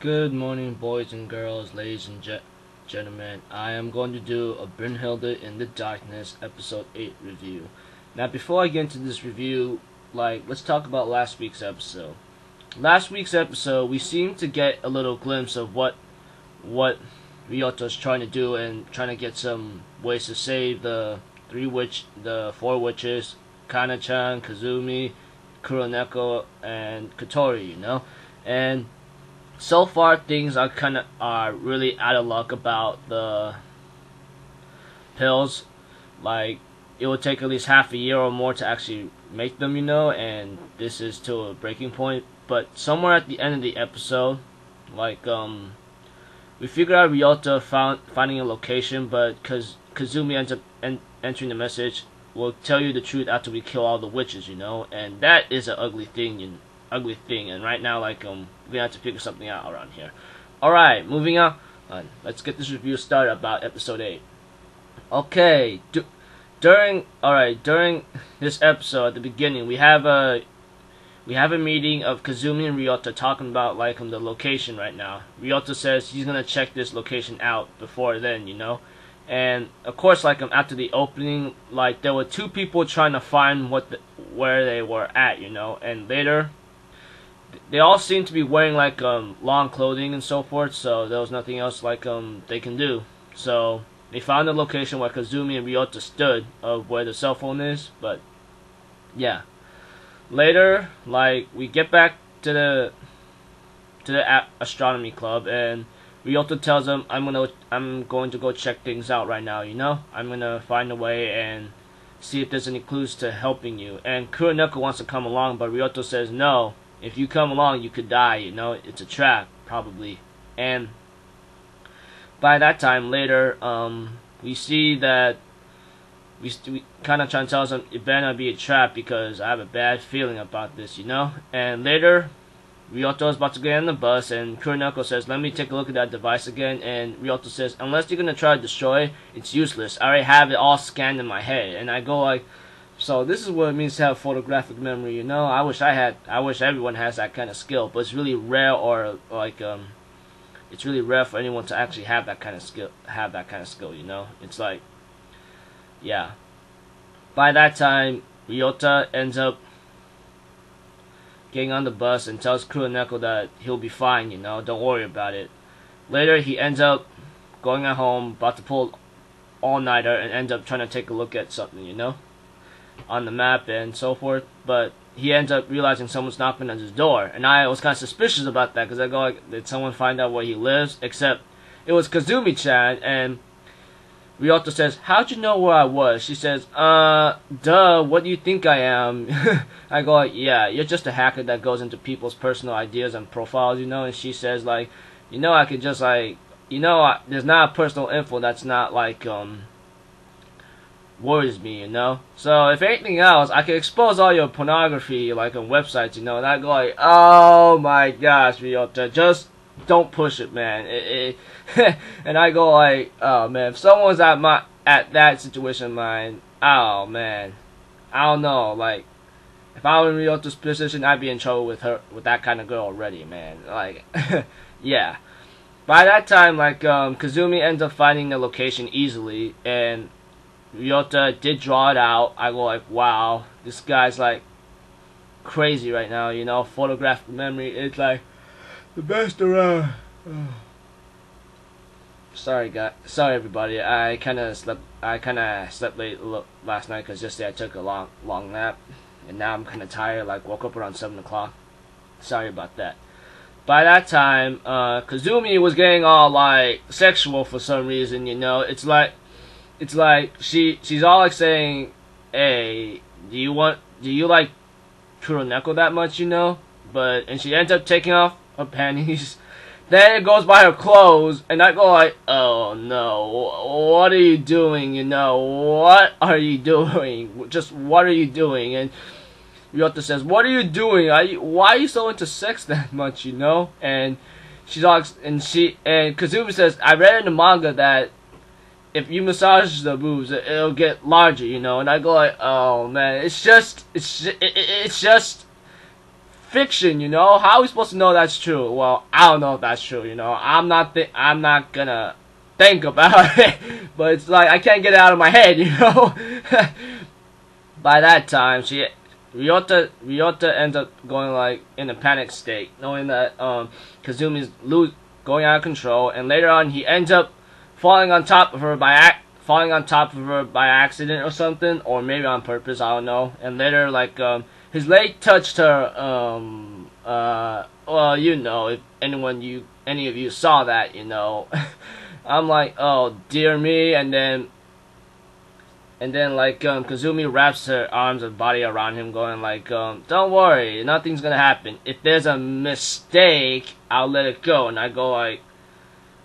Good morning, boys and girls, ladies and gentlemen. I am going to do a Brynhildr in the Darkness episode 8 review. Now, before I get into this review, let's talk about last week's episode. Last week's episode, we seemed to get a little glimpse of what Ryotto's trying to do and trying to get some ways to save the four witches, Kana-chan, Kazumi, Kuroneko, and Kotori, and so far things are really out of luck about the pills. Like, it will take at least half a year or more to actually make them, and this is to a breaking point. But somewhere at the end of the episode, we figure out Ryotto finding a location, but Kazumi ends up entering the message, "We'll tell you the truth after we kill all the witches," and that is an ugly thing, and right now, we're gonna have to figure something out around here. Alright, moving on. Let's get this review started about episode 8. Okay, during this episode, at the beginning, we have a meeting of Kazumi and Ryotto talking about the location right now. Ryotto says he's gonna check this location out before then, and of course, after the opening, there were two people trying to find where they were at, and later they all seem to be wearing long clothing and so forth, so there was nothing else they can do. So they found the location where Kazumi and Ryotto stood of where the cell phone is, but yeah. Later, we get back to the astronomy club, and Ryotto tells them, I'm going to go check things out right now, I'm gonna find a way and see if there's any clues to helping you. And Kuroneko wants to come along, but Ryotto says no. If you come along, you could die, it's a trap, probably. And by that time, later, we see that we kind of trying to tell him it better not be a trap because I have a bad feeling about this, And later, Ryotto is about to get on the bus, and Kuroneko says, "Let me take a look at that device again." And Ryotto says, "Unless you're gonna try to destroy it, it's useless. I already have it all scanned in my head." And I go so this is what it means to have photographic memory, I wish everyone has that kind of skill, but it's really rare, or it's really rare for anyone to actually have that kind of skill. It's yeah. By that time, Ryotto ends up getting on the bus and tells Kuroneko that he'll be fine, don't worry about it. Later, he ends up going at home, about to pull all-nighter, and ends up trying to take a look at something, on the map and so forth, but he ends up realizing someone's knocking on his door, and I was kind of suspicious about that, because I go did someone find out where he lives? Except it was Kazumi-chan, and Ryotto says, "How'd you know where I was?" She says, duh, what do you think I am?" I go "Yeah, you're just a hacker that goes into people's personal ideas and profiles, and she says, I could just, there's not personal info that's not, worries me, So if anything else, I can expose all your pornography, on websites, and I go "Oh my gosh, Ryotto, just don't push it, man." And I go "Oh man, if someone's at that situation of mine, oh man, I don't know, if I were in Ryotto's position, I'd be in trouble with that kind of girl already, man. Yeah. By that time, Kazumi ends up finding the location easily, and Ryotto did draw it out. I go wow, this guy's crazy right now, photographic memory, it's the best around. Sorry everybody, I kinda slept late last night, because yesterday I took a long nap, and now I'm kinda tired, woke up around 7 o'clock. Sorry about that. By that time, Kazumi was getting all sexual for some reason, it's she's all saying, "Hey, do you like Kuroneko that much, and she ends up taking off her panties. Then it goes by her clothes, and I go "Oh no, what are you doing, what are you doing? Just what are you doing?" And Ryotto says, "What are you doing? Why are you so into sex that much, And she's all, and Kazumi says, "I read in the manga that if you massage the boobs, it'll get larger, And I go "Oh man, it's just fiction, you know. How are we supposed to know that's true? Well, I don't know if that's true, you know. I'm not gonna think about it, but it's like I can't get it out of my head, you know. By that time, Ryota ends up going like in a panic state, knowing that Kazumi's going out of control, and later on he ends up falling on top of her by accident or something, or maybe on purpose, I don't know. And later, like his leg touched her. Well, you know, if any of you saw that, you know. I'm like, oh dear me, and then like Kazumi wraps her arms and body around him, going like, don't worry, nothing's gonna happen. If there's a mistake, I'll let it go. And I go like,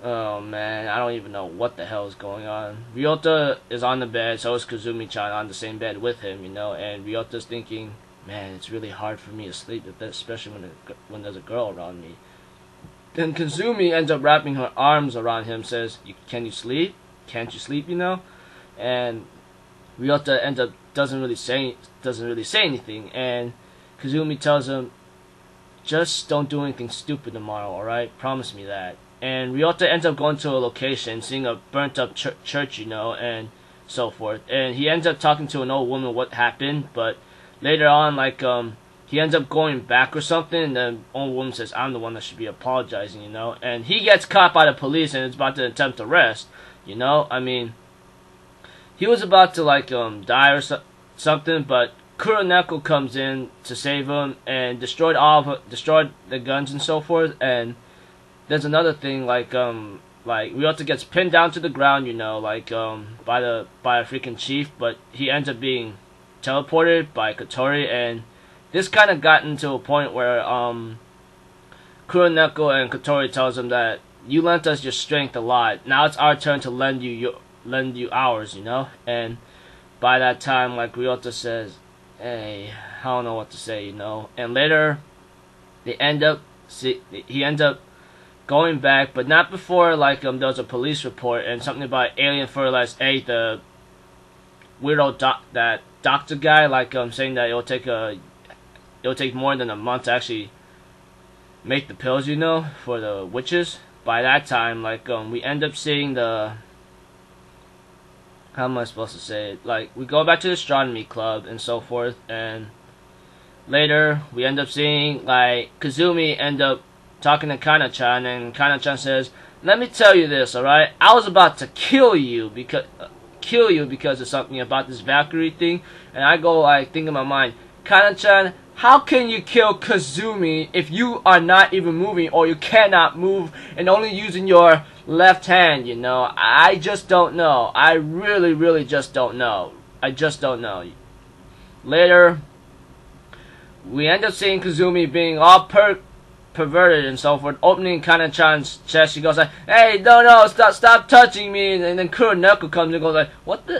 oh man, I don't even know what the hell is going on. Ryota is on the bed, so is Kazumi-chan on the same bed with him, you know, and Ryota's thinking, man, it's really hard for me to sleep, especially when there's a girl around me. Then Kazumi ends up wrapping her arms around him, says, can you sleep? Can't you sleep, you know? And Ryota ends up doesn't really say anything, and Kazumi tells him, just don't do anything stupid tomorrow, alright? Promise me that. And Ryota ends up going to a location, seeing a burnt up church, you know, and so forth. And he ends up talking to an old woman what happened, but later on, like, he ends up going back or something, and the old woman says, I'm the one that should be apologizing, you know. And he gets caught by the police and is about to attempt arrest, you know. I mean, he was about to, like, die or something, but Kuroneko comes in to save him and destroyed the guns and so forth. And there's another thing, like Ryota gets pinned down to the ground, you know, like by a freaking chief, but he ends up being teleported by Kotori, and this kind of gotten to a point where Kuroneko and Kotori tells him that you lent us your strength a lot. Now it's our turn to lend you ours, you know. And by that time, like, Ryota says, hey, I don't know what to say, you know. And later, he ends up going back, but not before, like, there was a police report and something about alien fertilized egg, the weirdo doctor guy, like, saying that it'll take more than a month to actually make the pills, you know, for the witches. By that time, like, we end up seeing the, how am I supposed to say it? Like, we go back to the astronomy club and so forth, and later we end up seeing, like, Kazumi end up talking to Kana-chan, and Kana-chan says, let me tell you this, alright? I was about to kill you because of something about this Valkyrie thing. And I go, like, think in my mind, Kana-chan, how can you kill Kazumi if you are not even moving, or you cannot move and only using your left hand, you know? I just don't know. I really just don't know. I just don't know. Later, we end up seeing Kazumi being all perverted and so forth, opening Kana-chan's chest. She goes like, hey, no, stop touching me. And then Kuroneko comes and goes like,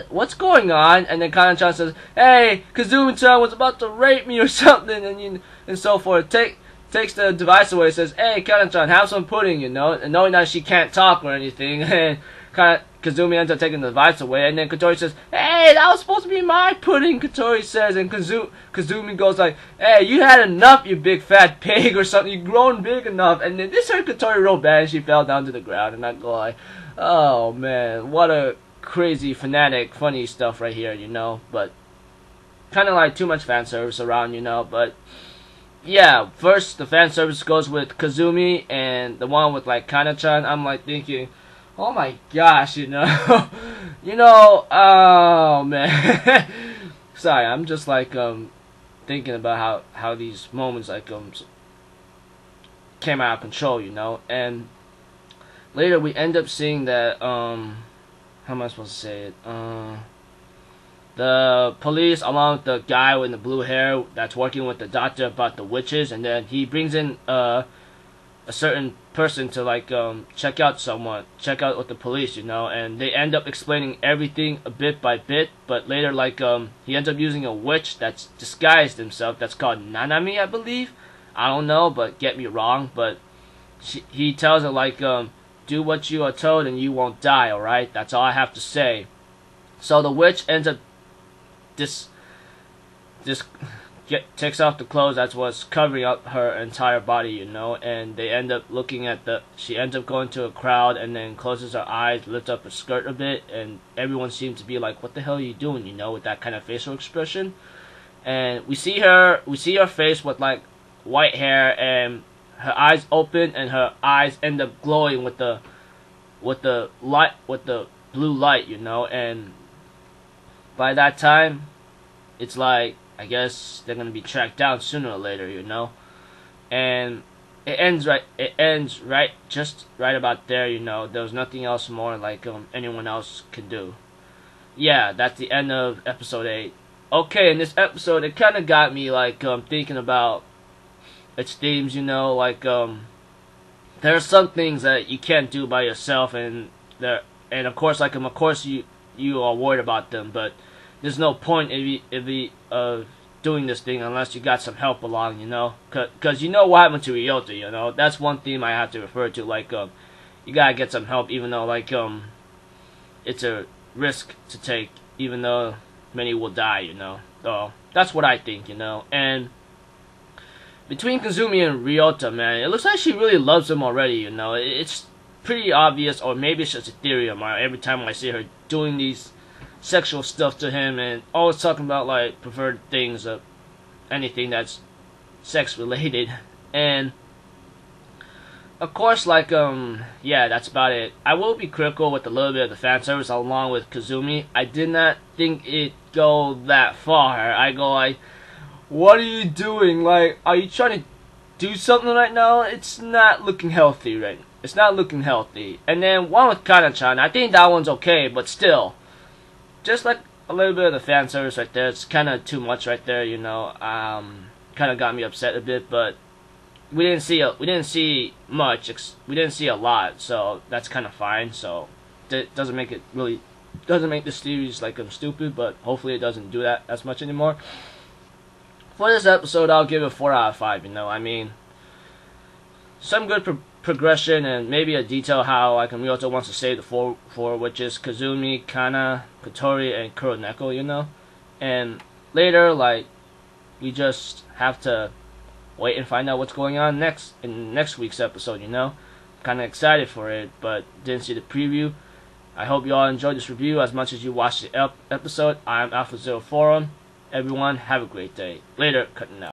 what's going on? And then Kana-chan says, hey, Kazumi-chan was about to rape me or something, and so forth. Takes the device away, says, hey, Kana-chan, have some pudding, you know, and knowing that she can't talk or anything. And Kazumi ends up taking the device away, and then Kotori says, hey, that was supposed to be my pudding, Kotori says, and Kazumi goes like, hey, you had enough, you big fat pig, or something, you've grown big enough. And then this hurt Kotori real bad, and she fell down to the ground, and I go like, oh man, what a crazy, fanatic, funny stuff right here, you know. But kind of like too much fan service around, you know. But yeah, first the fan service goes with Kazumi, and the one with like Kana-chan, I'm like thinking, oh my gosh, you know. You know, oh man. Sorry, I'm just like thinking about how these moments like came out of control, you know. And later we end up seeing that how am I supposed to say it? The police, along with the guy with the blue hair that's working with the doctor about the witches, and then he brings in a certain person to like check out with the police, you know, and they end up explaining everything a bit by bit. But later, like he ends up using a witch that's disguised himself, that's called Nanami, I believe. I don't know, but get me wrong. But he tells her like, do what you are told and you won't die, alright? That's all I have to say. So the witch ends up takes off the clothes that's what's covering up her entire body, you know, and they end up looking at she ends up going to a crowd and then closes her eyes, lifts up her skirt a bit, and everyone seems to be like, what the hell are you doing, you know, with that kind of facial expression. And we see her face with like white hair, and her eyes open, and her eyes end up glowing with the blue light, you know, and by that time, it's like, I guess they're gonna be tracked down sooner or later, you know, and it ends just right about there, you know. There was nothing else more like anyone else can do. Yeah, that's the end of episode 8. Okay, in this episode, it kind of got me like thinking about its themes, you know, like there are some things that you can't do by yourself, and of course, you are worried about them, but there's no point of doing this thing unless you got some help along, you know, cause you know what happened to Brynhildr, you know. That's one theme I have to refer to, like you gotta get some help, even though like it's a risk to take, even though many will die, you know. So that's what I think, you know. And between Kazumi and Ryota, man, it looks like she really loves him already, you know. It's pretty obvious, or maybe it's just a theory of mine. Every time I see her doing these sexual stuff to him, and always talking about like preferred things, of anything that's sex related, and of course, like yeah, that's about it. I will be critical with a little bit of the fan service along with Kazumi. I did not think it go that far. I go like, what are you doing? Like, are you trying to do something right now? It's not looking healthy, right? It's not looking healthy. And then one with Kana-chan, I think that one's okay, but still, just like a little bit of the fan service right there. It's kind of too much right there, you know. Kind of got me upset a bit, but we didn't see much. We didn't see a lot, so that's kind of fine. So it doesn't make this series like stupid, but hopefully it doesn't do that as much anymore. For this episode, I'll give it 4 out of 5. You know, I mean, some good progression, and maybe a detail how like Ryota wants to save the four, which is Kazumi, Kana, Kotori, and Kuroneko, you know. And later, like, we just have to wait and find out what's going on in next week's episode, you know. Kind of excited for it, but didn't see the preview. I hope you all enjoyed this review as much as you watched the episode. I'm Alpha Zero Forum. Everyone, have a great day. Later, cutting out.